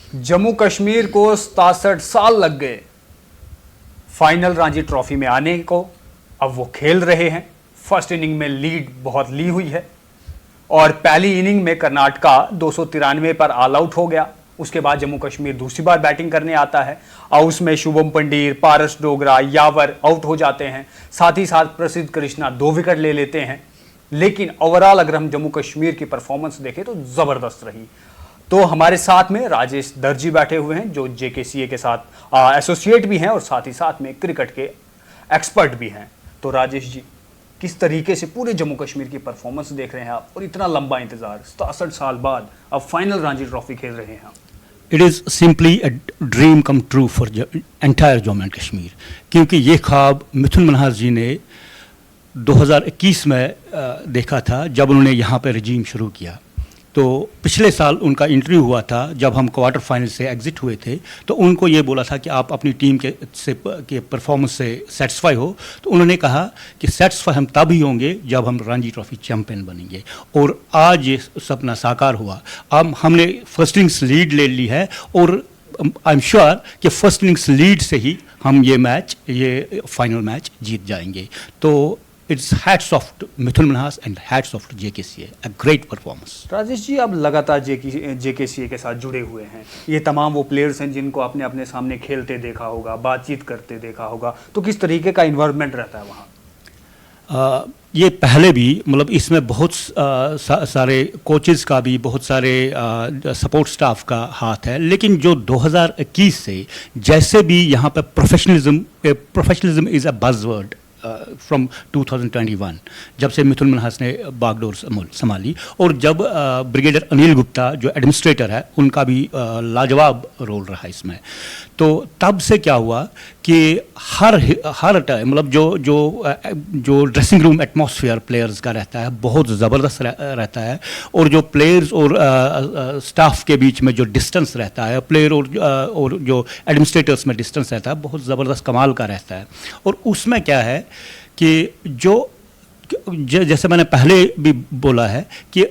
जम्मू कश्मीर को 67 साल लग गए फाइनल ranji ट्रॉफी में आने को। अब वो खेल रहे हैं। फर्स्ट इनिंग में लीड बहुत ली हुई है और पहली इनिंग में कर्नाटका 293 पर ऑल आउट हो गया। उसके बाद जम्मू कश्मीर दूसरी बार बैटिंग करने आता है और उसमें शुभम पंडीर, पारस डोगरा, यावर आउट हो जाते हैं। साथ ही साथ प्रसिद्ध कृष्णा 2 विकेट ले लेते हैं। लेकिन ओवरऑल अगर हम जम्मू कश्मीर की परफॉर्मेंस देखें तो जबरदस्त रही। तो हमारे साथ में राजेश दर्जी बैठे हुए हैं जो जेकेसीए के साथ एसोसिएट भी हैं और साथ ही साथ में क्रिकेट के एक्सपर्ट भी हैं। तो राजेश जी, किस तरीके से पूरे जम्मू कश्मीर की परफॉर्मेंस देख रहे हैं आप और इतना लंबा इंतजार 67 साल बाद अब फाइनल ranji ट्रॉफी खेल रहे हैं आप? It is simply a dream come true for entire Jammu and Kashmir, क्योंकि ये ख्वाब मिथुन मनहास जी ने 2021 में देखा था जब उन्होंने यहाँ पर रजीम शुरू किया। तो पिछले साल उनका इंटरव्यू हुआ था जब हम क्वार्टर फाइनल से एग्जिट हुए थे, तो उनको ये बोला था कि आप अपनी टीम के परफॉर्मेंस से सेटिस्फाई हो। तो उन्होंने कहा कि सेटिस्फाई हम तब ही होंगे जब हम ranji ट्रॉफी चैंपियन बनेंगे, और आज ये सपना साकार हुआ। अब हमने फर्स्ट इनिंग्स लीड ले ली है और आई एम श्योर कि फर्स्ट इनिंग्स लीड से ही हम ये फाइनल मैच जीत जाएंगे। तो it's hats off to Mithun Manhas and hats off to JKCA, a great performance. Rajesh ji, आप लगातार जेकेसीए के साथ जुड़े हुए हैं। ये तमाम वो प्लेयर्स हैं जिनको आपने अपने सामने खेलते देखा होगा, बातचीत करते देखा होगा, तो किस तरीके का इन्वायरमेंट रहता है वहाँ? ये पहले भी मतलब इसमें बहुत सारे कोचेज़ का भी, बहुत सारे सपोर्ट स्टाफ का हाथ है। लेकिन जो 2021 से जैसे भी यहाँ पर professionalism is a buzzword from 2021, जब से मिथुन मनहास ने बागडोर संभाली और जब ब्रिगेडियर अनिल गुप्ता जो एडमिनिस्ट्रेटर है उनका भी लाजवाब रोल रहा इसमें, तो तब से क्या हुआ कि हर टाइम मतलब जो ड्रेसिंग रूम एटमॉस्फेयर प्लेयर्स का रहता है बहुत ज़बरदस्त रहता है, और जो प्लेयर्स और स्टाफ के बीच में जो डिस्टेंस रहता है, प्लेयर और जो एडमिनिस्ट्रेटर्स में डिस्टेंस रहता है, बहुत ज़बरदस्त कमाल का रहता है। और उसमें क्या है कि जैसे मैंने पहले भी बोला है कि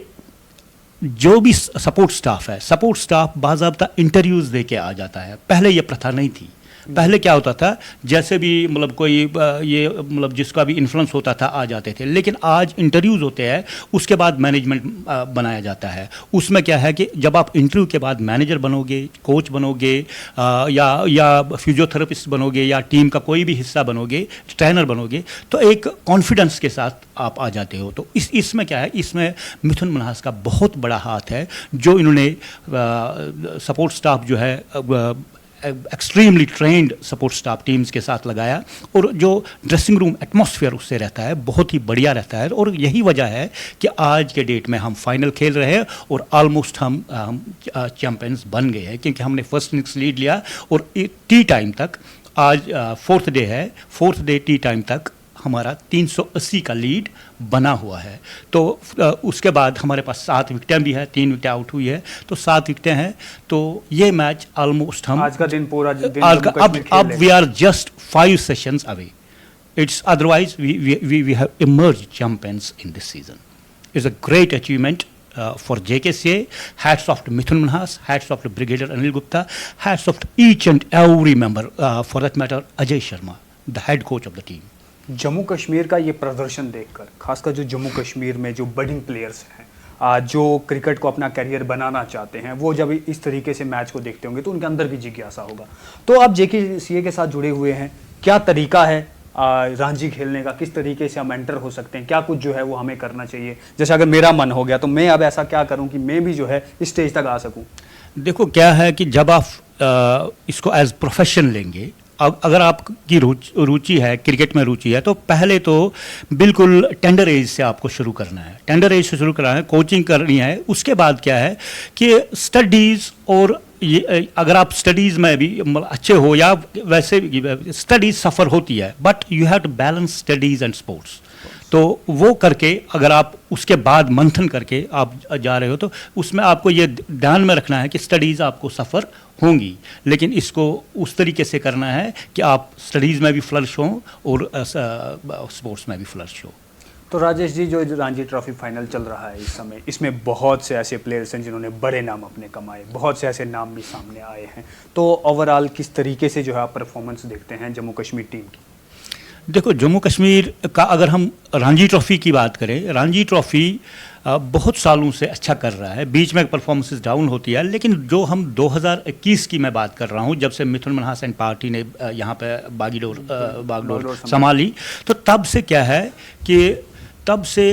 जो भी सपोर्ट स्टाफ बाज़ाब्ता इंटरव्यूज़ दे के आ जाता है। पहले ये प्रथा नहीं थी। पहले क्या होता था, जैसे भी मतलब कोई ये मतलब जिसका भी इन्फ्लुएंस होता था आ जाते थे, लेकिन आज इंटरव्यूज़ होते हैं, उसके बाद मैनेजमेंट बनाया जाता है। उसमें क्या है कि जब आप इंटरव्यू के बाद मैनेजर बनोगे, कोच बनोगे, या फिजियोथेरेपिस्ट बनोगे, या टीम का कोई भी हिस्सा बनोगे, ट्रेनर बनोगे, तो एक कॉन्फिडेंस के साथ आप आ जाते हो। तो इसमें क्या है, इसमें मिथुन मनहास का बहुत बड़ा हाथ है, जो इन्होंने सपोर्ट स्टाफ जो है extremely trend support staff teams के साथ लगाया, और जो ड्रेसिंग रूम एटमॉस्फेयर उससे रहता है बहुत ही बढ़िया रहता है। और यही वजह है कि आज के डेट में हम फाइनल खेल रहे हैं और ऑलमोस्ट हम चैंपियंस बन गए हैं, क्योंकि हमने फर्स्ट इनिंग्स लीड लिया और टी टाइम तक, आज फोर्थ डे टी टाइम तक हमारा 380 का लीड बना हुआ है। तो उसके बाद हमारे पास 7 विकेटें भी हैं, 3 विकेटें आउट हुई है, तो 7 विकेटें हैं। तो ये मैच ऑलमोस्ट हम आज का दिन पूरा दिन अब we are just 5 sessions away. It's otherwise we have emerge champions in this season. It's a great achievement for JKCA. Hats off to Mithun Manhas, hats off to Brigadier Anil Gupta, hats off to each and every member, for that matter Ajay Sharma, the head coach of the team. Jammu Kashmir का ये प्रदर्शन देखकर, खासकर जो जम्मू कश्मीर में जो budding players हैं, जो क्रिकेट को अपना करियर बनाना चाहते हैं, वो जब इस तरीके से मैच को देखते होंगे तो उनके अंदर भी जिज्ञासा होगा। तो आप जेकेसीए के साथ जुड़े हुए हैं, क्या तरीका है ranji खेलने का, किस तरीके से हम एंटर हो सकते हैं, क्या कुछ जो है वो हमें करना चाहिए? जैसे अगर मेरा मन हो गया तो मैं अब ऐसा क्या करूं कि मैं भी जो है इस स्टेज तक आ सकूं? देखो क्या है कि जब आप इसको एज प्रोफेशन लेंगे, अगर आपकी रुचि है, क्रिकेट में रुचि है, तो पहले तो बिल्कुल टेंडर एज से आपको शुरू करना है, कोचिंग करनी है। उसके बाद क्या है कि स्टडीज़, और ये अगर आप स्टडीज़ में भी अच्छे हो या वैसे स्टडीज़ सफ़र होती है, but you have to balance studies and sports. तो वो करके अगर आप उसके बाद मंथन करके आप जा रहे हो, तो उसमें आपको ये ध्यान में रखना है कि स्टडीज़ आपको सफ़र होंगी, लेकिन इसको उस तरीके से करना है कि आप स्टडीज़ में भी फ्लरिश हों और स्पोर्ट्स में भी फ्लरिश हो। तो राजेश जी, जो रणजी ट्रॉफी फाइनल चल रहा है इस समय, इसमें बहुत से ऐसे प्लेयर्स हैं जिन्होंने बड़े नाम अपने कमाए, बहुत से ऐसे नाम भी सामने आए हैं। तो ओवरऑल किस तरीके से जो है आप परफॉर्मेंस देखते हैं जम्मू कश्मीर टीम की? देखो, जम्मू कश्मीर का अगर हम रणजी ट्रॉफी की बात करें, रणजी ट्रॉफी बहुत सालों से अच्छा कर रहा है। बीच में परफॉर्मेंसेस डाउन होती है, लेकिन जो हम 2021 की मैं बात कर रहा हूँ, जब से मिथुन मनहास एंड पार्टी ने यहाँ पे बागडोर संभाली, तो तब से क्या है कि तब से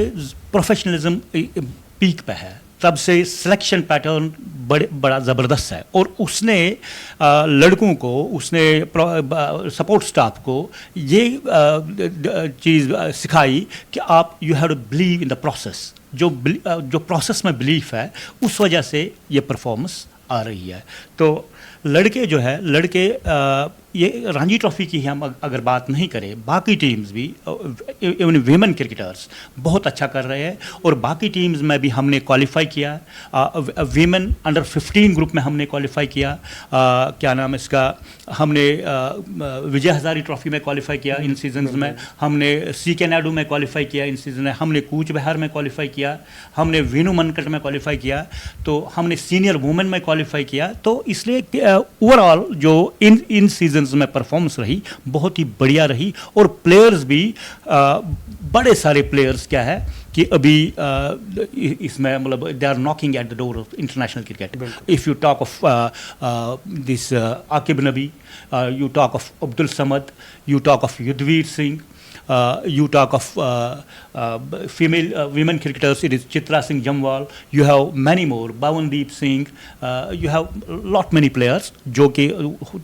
प्रोफेशनलिज्म पीक पे है, तब से सिलेक्शन पैटर्न बड़ा ज़बरदस्त है। और उसने लड़कों को, उसने सपोर्ट स्टाफ को ये चीज़ सिखाई कि आप you have to believe in the process. जो प्रोसेस में बिलीफ है, उस वजह से ये परफॉर्मेंस आ रही है। तो लड़के जो है, ये रणजी ट्रॉफी की हम अगर बात नहीं करें, बाकी टीम्स भी, इवन वीमेन क्रिकेटर्स बहुत अच्छा कर रहे हैं। और बाकी टीम्स में भी हमने क्वालिफाई किया, वीमेन अंडर 15 ग्रुप में हमने क्वालिफाई किया, क्या नाम इसका, हमने विजय हजारी ट्रॉफी में क्वालिफाई किया इन सीजन्स में, हमने CK नायडू में क्वालिफाई किया इन सीजन में, हमने कूच बिहार में क्वालिफाई किया, हमने वीनू मनकट में क्वालिफाई किया, तो हमने सीनियर वुमेन में क्वालिफाई किया। तो इसलिए ओवरऑल जो इन सीजन में परफॉर्मेंस रही, बहुत ही बढ़िया रही। और प्लेयर्स भी बड़े सारे प्लेयर्स क्या है कि अभी इसमें मतलब they are knocking at the door of international cricket. If you talk of this Aqib Nabi, you talk of Abdul Samad, you talk of Yudhvir Singh, you talk of women cricketers, it is Chitra Singh Jamwal, you have many more, Bawandeep Singh, you have lot many players जो कि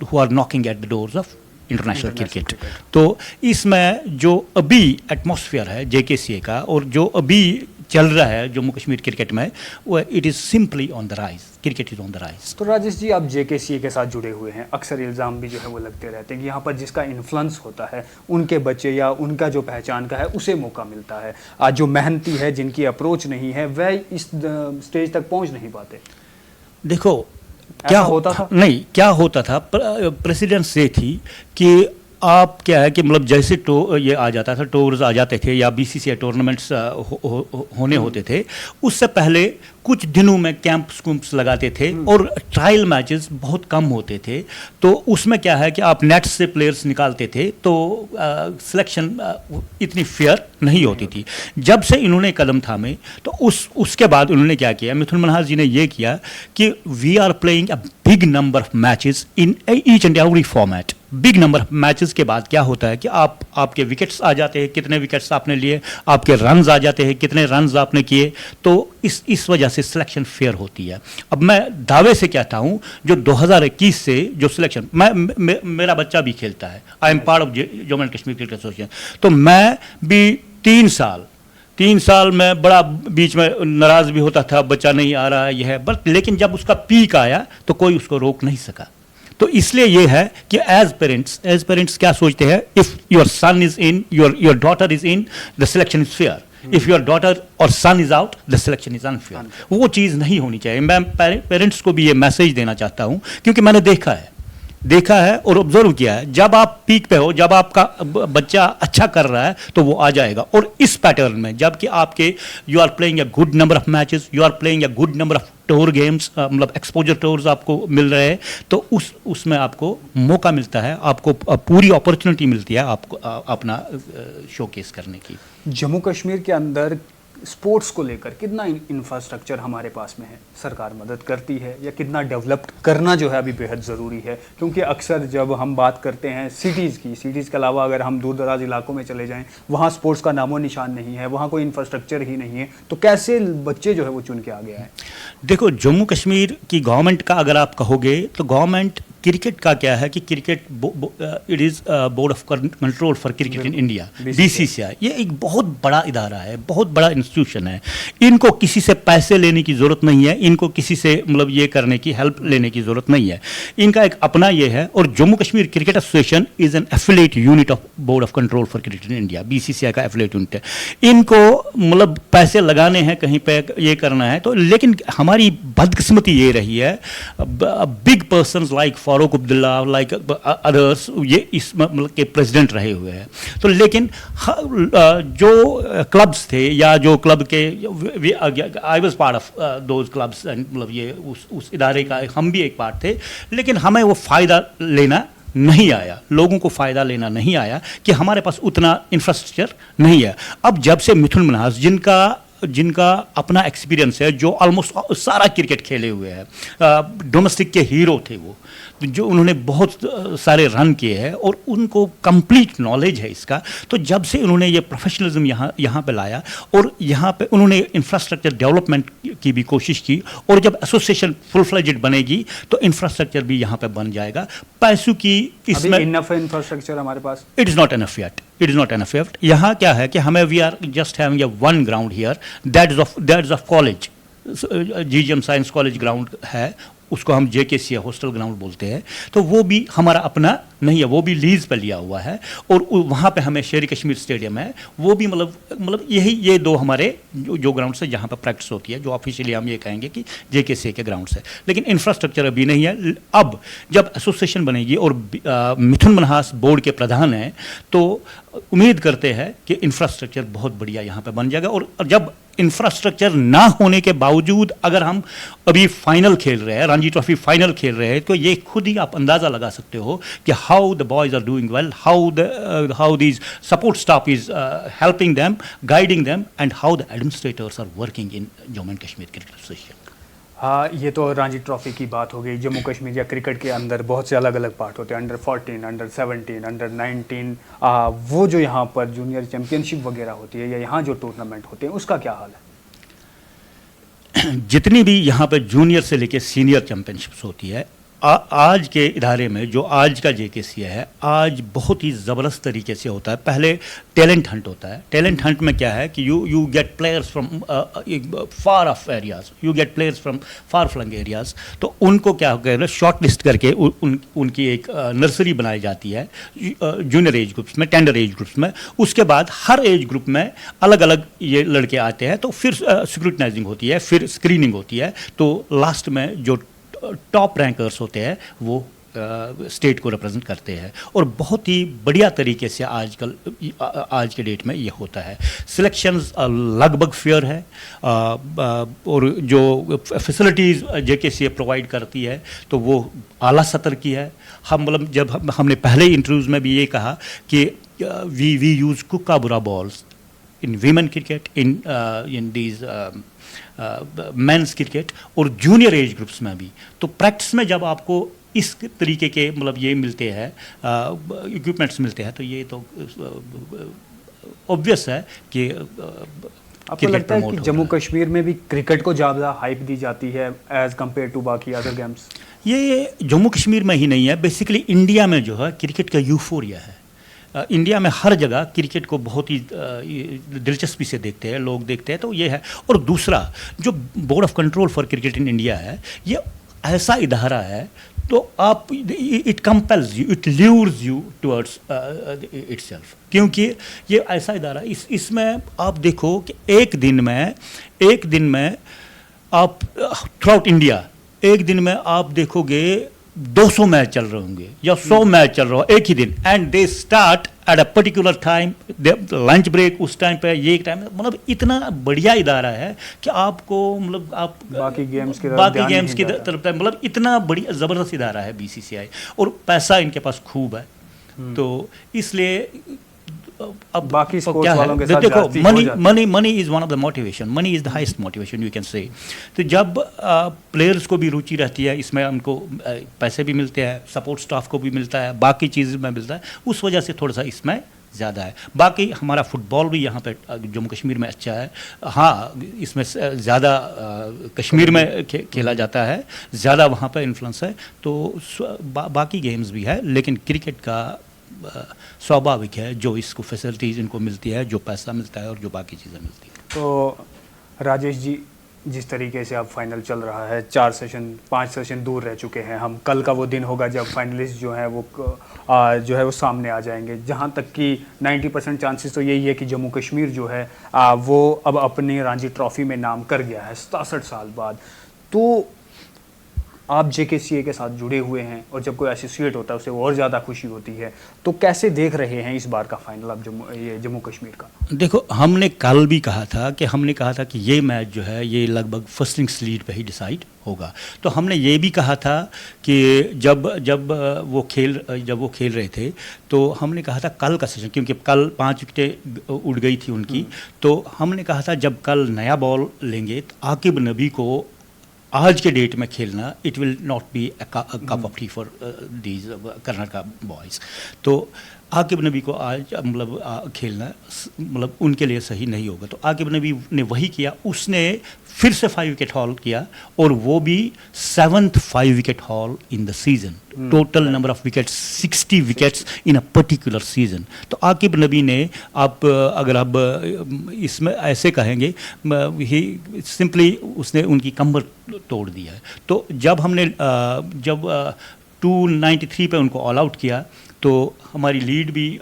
who are knocking at the doors of international cricket. तो इसमें जो अभी atmosphere है JKCA का, और जो अभी चल रहा है जम्मू कश्मीर क्रिकेट में, वो it is simply on the rise, cricket is on the rise. तो राजेश जी, आप JKCA के साथ जुड़े हुए हैं, अक्सर इल्ज़ाम भी जो है वो लगते रहते हैं कि यहाँ पर जिसका इन्फ्लुएंस होता है, उनके बच्चे या उनका जो पहचान का है उसे मौका मिलता है। आज जो मेहनती है, जिनकी अप्रोच नहीं है, वह इस स्टेज तक पहुँच नहीं पाते। देखो, क्या होता था, नहीं क्या होता था, प्रेसिडेंस ये थी कि आप क्या है कि मतलब जैसे ये आ जाता था, टूर्स आ जाते थे या BCCI टूर्नामेंट्स होने होते थे, उससे पहले कुछ दिनों में कैंप्स लगाते थे और ट्रायल मैचेस बहुत कम होते थे। तो उसमें क्या है कि आप नेट से प्लेयर्स निकालते थे, तो सिलेक्शन इतनी फेयर नहीं होती थी। जब से इन्होंने कदम थामे, तो उसके बाद उन्होंने क्या किया, मिथुन मनहास जी ने ये किया कि we are playing a big number of matches in each and every format. Big number of matches के बाद क्या होता है कि आपके विकेट्स आ जाते हैं, कितने विकेट्स आपने लिए, आपके रन्स आ जाते हैं, कितने रन्स आपने किए। तो इस वजह से सिलेक्शन फेयर होती है। अब मैं दावे से कहता हूं, जो 2021 से जो सिलेक्शन, मेरा बच्चा भी खेलता है, I am part of Jammu and Kashmir cricket association, तो मैं भी 3 साल में बड़ा बीच में नाराज भी होता था, बच्चा नहीं आ रहा है, यह है, बट लेकिन जब उसका पीक आया तो कोई उसको रोक नहीं सका। तो इसलिए ये है कि एज पेरेंट्स क्या सोचते हैं, if your son is in, your daughter is in, the selection is fair. If your daughter और son is out, the selection is unfair. वो चीज़ नहीं होनी चाहिए। मैं पेरेंट्स को भी ये मैसेज देना चाहता हूँ, क्योंकि मैंने देखा है और ऑब्जर्व किया है। जब आप पीक पे हो, जब आपका बच्चा अच्छा कर रहा है, तो वो आ जाएगा। और इस पैटर्न में जबकि आपके you are playing a good number of matches, you are playing a good number of tour games, मतलब एक्सपोजर टूर्स आपको मिल रहे हैं, तो उसमें आपको मौका मिलता है, आपको पूरी अपॉर्चुनिटी मिलती है आपको अपना शोकेस करने की। जम्मू कश्मीर के अंदर स्पोर्ट्स को लेकर कितना इंफ्रास्ट्रक्चर हमारे पास में है, सरकार मदद करती है, या कितना डेवलप करना जो है अभी बेहद ज़रूरी है? क्योंकि अक्सर जब हम बात करते हैं सिटीज़ के अलावा अगर हम दूर दराज इलाकों में चले जाएं, वहाँ स्पोर्ट्स का नामो निशान नहीं है, वहाँ कोई इंफ्रास्ट्रक्चर ही नहीं है, तो कैसे बच्चे जो है वो चुन के आगे आए? देखो, जम्मू कश्मीर की गवर्नमेंट का अगर आप कहोगे, तो गवर्नमेंट क्रिकेट का क्या है कि cricket it is board of control for cricket in India, BCCI। ये एक बहुत बड़ा इदारा है, बहुत बड़ा इंस्टीट्यूशन है। इनको किसी से पैसे लेने की ज़रूरत नहीं है, इनको किसी से मतलब ये करने की, हेल्प लेने की ज़रूरत नहीं है। इनका एक अपना ये है। और Jammu Kashmir cricket association is an affiliate unit of board of control for cricket in India, BCCI का एफिलिएट यूनिट है। इनको मतलब पैसे लगाने हैं, कहीं पे ये करना है, तो लेकिन हमारी बदकिस्मती ये रही है, big persons like Farooq Abdullah, like others, ये इस मतलब के प्रेसिडेंट रहे हुए हैं। तो लेकिन जो क्लब्स थे या जो क्लब के, I was part of those clubs, मतलब ये उस इदारे का हम भी एक पार्ट थे, लेकिन हमें वो फ़ायदा लेना नहीं आया, लोगों को फ़ायदा लेना नहीं आया कि हमारे पास उतना इंफ्रास्ट्रक्चर नहीं है। अब जब से मिथुन मन्हास, जिनका अपना एक्सपीरियंस है, जो ऑलमोस्ट सारा क्रिकेट खेले हुए हैं, डोमेस्टिक के हीरो थे वो, जो उन्होंने बहुत सारे रन किए हैं और उनको कंप्लीट नॉलेज है इसका। तो जब से उन्होंने ये प्रोफेशनलिज्म यहाँ पे लाया और यहाँ पे उन्होंने इंफ्रास्ट्रक्चर डेवलपमेंट की भी कोशिश की, और जब एसोसिएशन फुल फ्लेजेड बनेगी तो इंफ्रास्ट्रक्चर भी यहाँ पे बन जाएगा। पैसों की इसमें इनफ इंफ्रास्ट्रक्चर हमारे पास, it is not enough yet, it is not enough yet. यहाँ क्या है कि हमें, we are just having a one ground here, that is of college, GGM science college ground है, उसको हम JKC हॉस्टल ग्राउंड बोलते हैं। तो वो भी हमारा अपना नहीं है, वो भी लीज पे लिया हुआ है, और वहाँ पे हमें शेर कश्मीर स्टेडियम है, वो भी मतलब ये दो हमारे जो ग्राउंड्स है जहाँ पे प्रैक्टिस होती है, जो ऑफिशियली हम ये कहेंगे कि JKC के ग्राउंड्स है, लेकिन इंफ्रास्ट्रक्चर अभी नहीं है। अब जब एसोसिएशन बनेगी और मिथुन मन्हास बोर्ड के प्रधान हैं, तो उम्मीद करते हैं कि इंफ्रास्ट्रक्चर बहुत बढ़िया यहाँ पे बन जाएगा। और जब इंफ्रास्ट्रक्चर ना होने के बावजूद अगर हम अभी फाइनल खेल रहे हैं, रणजी ट्रॉफी फाइनल खेल रहे हैं, तो ये खुद ही आप अंदाज़ा लगा सकते हो कि how the boys are doing well, how these support staff is helping them, guiding them, and how the administrators are working in Jammu and Kashmir cricket association. हाँ, ये तो रणजी ट्रॉफी की बात हो गई। जम्मू कश्मीर या क्रिकेट के अंदर बहुत से अलग अलग पार्ट होते हैं, अंडर 14, अंडर 17, अंडर 19, वो जो यहाँ पर जूनियर चैम्पियनशिप वगैरह होती है या यहाँ जो टूर्नामेंट होते हैं, उसका क्या हाल है? जितनी भी यहाँ पे जूनियर से लेके सीनियर चैम्पियनशिप्स होती है, आज के इदारे में जो आज का JKC है, आज बहुत ही ज़बरदस्त तरीके से होता है। पहले टैलेंट हंट होता है। टैलेंट हंट में क्या है कि you get players from far off areas, you get players from far flung areas. तो उनको क्या होगा, शॉर्ट लिस्ट करके उनकी एक नर्सरी बनाई जाती है जूनियर एज ग्रुप्स में, टेंडर एज ग्रुप्स में। उसके बाद हर एज ग्रुप में अलग अलग ये लड़के आते हैं, तो फिर स्क्रूटनाइजिंग होती है, फिर स्क्रीनिंग होती है, तो लास्ट में जो टॉप रैंकर्स होते हैं वो स्टेट को रिप्रेजेंट करते हैं। और बहुत ही बढ़िया तरीके से आज के डेट में ये होता है। सिलेक्शंस लगभग फेयर है, और जो फैसिलिटीज़ JKC प्रोवाइड करती है तो वो आला सतर की है। हम मतलब जब हमने पहले इंटरव्यूज़ में भी ये कहा कि we use Kookaburra balls in women cricket, in these men's cricket और जूनियर एज ग्रुप्स में भी। तो प्रैक्टिस में जब आपको इस तरीके के मतलब ये मिलते हैं, इक्विपमेंट्स मिलते हैं, तो ये तो ऑब्वियस है कि आपको लगता है कि जम्मू कश्मीर में भी क्रिकेट को ज़्यादा हाइप दी जाती है एज़ कम्पेयर टू बाकी अदर गेम्स? ये जम्मू कश्मीर में ही नहीं है, बेसिकली इंडिया में जो है क्रिकेट का यूफोरिया है। इंडिया में हर जगह क्रिकेट को बहुत ही दिलचस्पी से देखते हैं, लोग देखते हैं, तो ये है। और दूसरा, जो board of control for cricket in India है, ये ऐसा इदारा है, तो आप it compels you, it lures you towards itself, क्योंकि ये ऐसा इदारा, इसमें आप देखो कि एक दिन में आप थ्रू आउट इंडिया एक दिन में आप देखोगे 200 मैच चल रहे होंगे या 100 मैच चल रहा हो एक ही दिन, and they start at a particular time, lunch break उस टाइम पे, ये एक टाइम, मतलब इतना बढ़िया इदारा है कि आपको मतलब आप बाकी गेम्स की तरफ मतलब इतना बढ़िया ज़बरदस्त इदारा है BCCI, और पैसा इनके पास खूब है। तो इसलिए अब बाकी स्पोर्ट्स वालों के साथ देखो, money is one of the motivation, money is the highest motivation you can say. तो जब प्लेयर्स को भी रुचि रहती है इसमें, उनको पैसे भी मिलते हैं, सपोर्ट स्टाफ को भी मिलता है, बाकी चीज़ में मिलता है, उस वजह से थोड़ा सा इसमें ज़्यादा है। बाकी हमारा फुटबॉल भी यहाँ पे जम्मू कश्मीर में अच्छा है। हाँ, इसमें ज़्यादा कश्मीर में खेला जाता है, ज़्यादा वहाँ पे इन्फ्लुएंस है। तो बाकी गेम्स भी है, लेकिन क्रिकेट का स्वाभाविक है जो इसको फैसिलिटीज़ इनको मिलती है, जो पैसा मिलता है और जो बाकी चीज़ें मिलती हैं। तो राजेश जी, जिस तरीके से अब फाइनल चल रहा है, 4 सेशन 5 सेशन दूर रह चुके हैं हम, कल का वो दिन होगा जब फाइनलिस्ट जो है वो सामने आ जाएंगे। जहां तक कि 90% चांसेस तो यही है कि जम्मू कश्मीर जो है वो अब अपनी रणजी ट्रॉफी में नाम कर गया है 67 साल बाद। तो आप जेकेसीए के साथ जुड़े हुए हैं और जब कोई एसोसिएट होता है उसे और ज़्यादा खुशी होती है, तो कैसे देख रहे हैं इस बार का फाइनल आप जम्मू कश्मीर का? देखो, हमने कल भी कहा था कि ये मैच जो है ये लगभग फर्स्ट इनिंग्स लीड पे ही डिसाइड होगा। तो हमने ये भी कहा था कि जब वो खेल रहे थे तो हमने कहा था कल का सेशन, क्योंकि कल 5 विकेटें उड़ गई थी उनकी, तो हमने कहा था जब कल नया बॉल लेंगे तो आकिब नबी को आज के डेट में खेलना it will not be cup of T for these Karnataka boys. तो आकिब नबी को आज खेलना उनके लिए सही नहीं होगा। तो आकिब नबी ने वही किया, उसने फिर से 5 विकेट हॉल किया और वो भी 7th 5 wicket haul in the season. Total number of wickets 60 wickets in a particular season. तो आकिब नबी ने अगर आप इसमें ऐसे कहेंगे, ही सिंपली उसने उनकी कमर तोड़ दिया है। तो जब हमने 293 पे उनको ऑल आउट किया तो हमारी लीड भी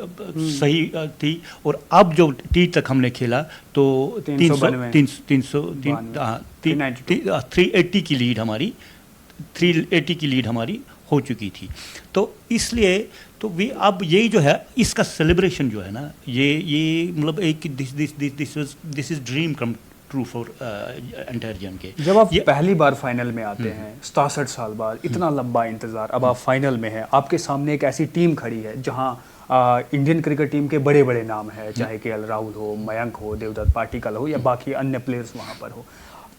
सही थी, और अब जो टी तक हमने खेला तो 380 की लीड हमारी हो चुकी थी। तो इसलिए तो अब यही जो है इसका सेलिब्रेशन जो है ना, ये मतलब एक this is dream come true for entire जन के। जब आप पहली बार फाइनल में आते हैं 67 साल बाद, इतना लंबा इंतजार, अब आप फाइनल में हैं, आपके सामने एक ऐसी टीम खड़ी है जहां इंडियन क्रिकेट टीम के बड़े बड़े नाम हैं, चाहे केएल राहुल हो, मयंक हो, देवदत्त पाटिकल हो या बाकी अन्य प्लेयर्स वहां पर हो।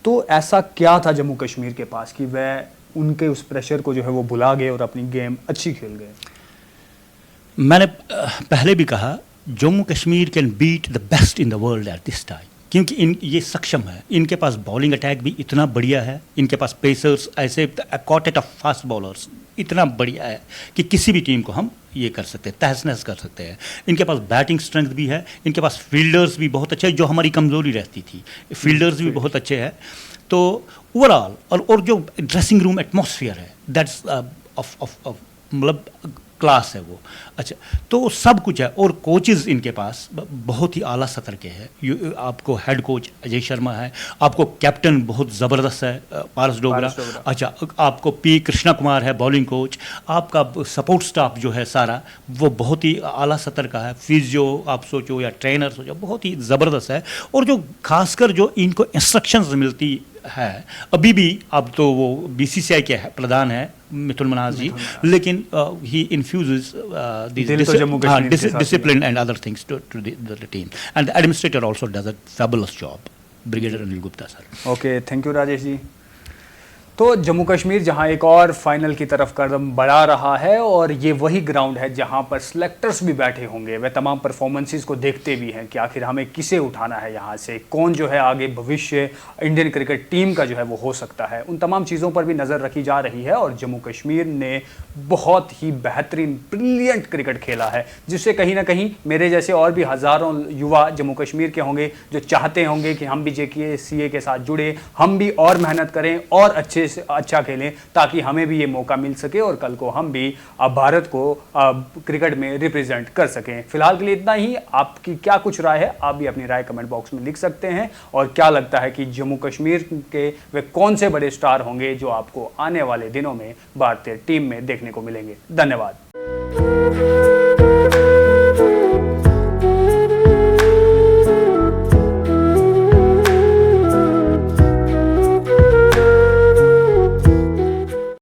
तो ऐसा क्या था जम्मू कश्मीर के पास कि वह उनके उस प्रेशर को जो है वो भुला गए और अपनी गेम अच्छी खेल गए? मैंने पहले भी कहा, Jammu Kashmir can beat the best in the world at this time, क्योंकि ये सक्षम है। इनके पास बॉलिंग अटैक भी इतना बढ़िया है, इनके पास पेसर्स ऐसे क्वार्टेट ऑफ फास्ट बॉलर्स इतना बढ़िया है कि किसी भी टीम को हम ये कर सकते हैं, तहस नहस कर सकते हैं। इनके पास बैटिंग स्ट्रेंथ भी है, इनके पास फील्डर्स भी बहुत अच्छे हैं, जो हमारी कमज़ोरी रहती थी, फील्डर्स भी बहुत अच्छे हैं। तो ओवरऑल और जो ड्रेसिंग रूम एटमॉस्फेयर है दैट्स मतलब क्लास है वो। अच्छा, तो सब कुछ है, और कोचेज़ इनके पास बहुत ही आला सतर के हैं। आपको हेड कोच अजय शर्मा है, आपको कैप्टन बहुत ज़बरदस्त है पारस डोगरा। अच्छा, आपको पी कृष्णा कुमार है बॉलिंग कोच। आपका सपोर्ट स्टाफ जो है सारा वो बहुत ही आला सतर का है। फिजियो आप सोचो या ट्रेनर सोचो, बहुत ही ज़बरदस्त है। और जो खासकर जो इनको इंस्ट्रक्शंस मिलती है, अभी भी अब तो वो बीसीसीआई के प्रधान है मिथुन मनाज जी, लेकिन ही इन्फ्यूजेस discipline and other things to the team, and the administrator also does a fabulous job, Brigadier Anil Gupta sir. Okay, thank you Rajesh ji. तो जम्मू कश्मीर जहां एक और फाइनल की तरफ कदम बढ़ा रहा है, और ये वही ग्राउंड है जहां पर सिलेक्टर्स भी बैठे होंगे, वे तमाम परफॉर्मेंसेस को देखते भी हैं कि आखिर हमें किसे उठाना है यहाँ से, कौन जो है आगे भविष्य इंडियन क्रिकेट टीम का जो है वो हो सकता है। उन तमाम चीज़ों पर भी नज़र रखी जा रही है, और जम्मू कश्मीर ने बहुत ही बेहतरीन ब्रिलियंट क्रिकेट खेला है, जिससे कहीं ना कहीं मेरे जैसे और भी हज़ारों युवा जम्मू कश्मीर के होंगे जो चाहते होंगे कि हम भी जेकेसीए के साथ जुड़े, हम भी और मेहनत करें और अच्छे से अच्छा खेलें, ताकि हमें भी ये मौका मिल सके और कल को हम भी भारत को क्रिकेट में रिप्रेजेंट कर सकें। फिलहाल के लिए इतना ही। आपकी क्या कुछ राय है, आप भी अपनी राय कमेंट बॉक्स में लिख सकते हैं। और क्या लगता है कि जम्मू कश्मीर के वे कौन से बड़े स्टार होंगे जो आपको आने वाले दिनों में भारतीय टीम में देखने को मिलेंगे? धन्यवाद।